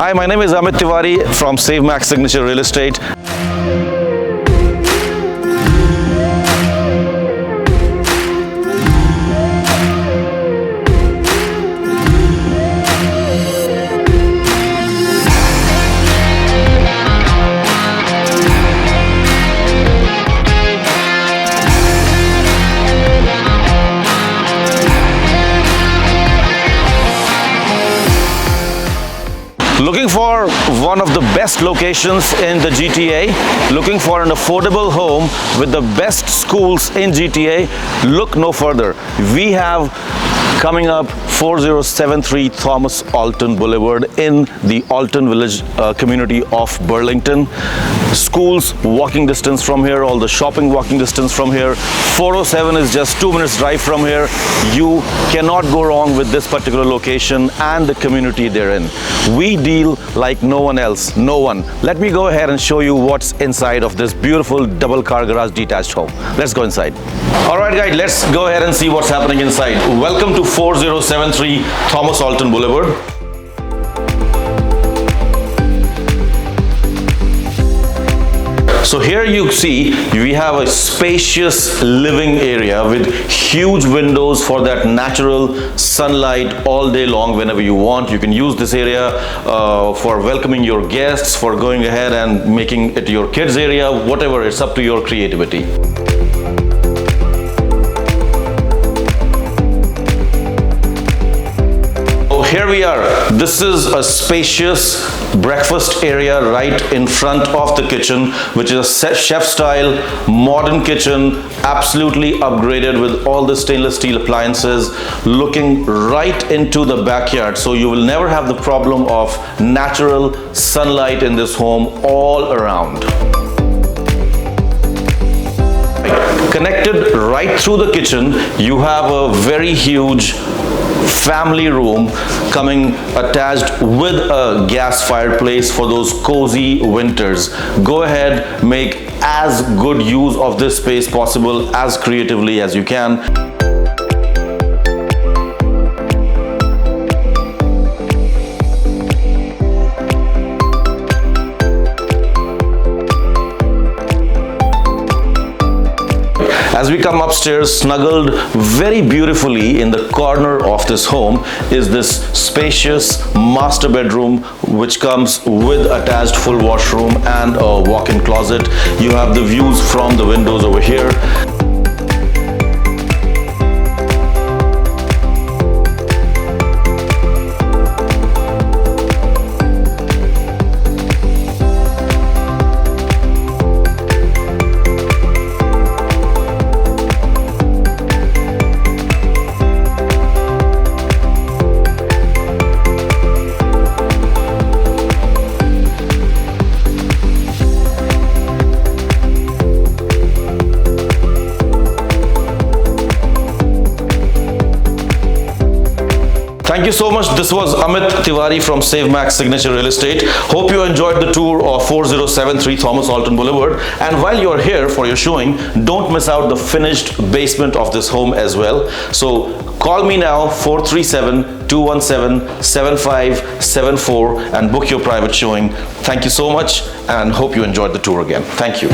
Hi, my name is Amit Tiwari from Save Max Signature Real Estate. Looking for one of the best locations in the GTA, looking for an affordable home with the best schools in GTA, look no further. We have coming up 4073 Thomas Alton Boulevard in the Alton Village community of Burlington. Schools walking distance from here, all the shopping walking distance from here. 407 is just 2 minutes drive from here. You cannot go wrong with this particular location and the community they're in. We deal like no one else, no one. Let me go ahead and show you what's inside of this beautiful double car garage detached home. Let's go inside. All right guys, let's go ahead and see what's happening inside. Welcome to 4073 Thomas Alton Boulevard. So here you see we have a spacious living area with huge windows for that natural sunlight all day long whenever you want. You can use this area for welcoming your guests, for going ahead and making it your kids area, whatever, it's up to your creativity. Here we are. This is a spacious breakfast area right in front of the kitchen, which is a chef style modern kitchen, absolutely upgraded with all the stainless steel appliances, looking right into the backyard. So you will never have the problem of natural sunlight in this home all around. Connected right through the kitchen, you have a very huge family room coming attached with a gas fireplace for those cozy winters. Go ahead, make as good use of this space possible as creatively as you can. As we come upstairs, snuggled very beautifully in the corner of this home is this spacious master bedroom, which comes with attached full washroom and a walk-in closet. You have the views from the windows over here. Thank you so much. This was Amit Tiwari from Save Max Signature Real Estate. Hope you enjoyed the tour of 4073 Thomas Alton Boulevard. And while you're here for your showing, don't miss out the finished basement of this home as well. So call me now, 437-217-7574, and book your private showing. Thank you so much and hope you enjoyed the tour again. Thank you.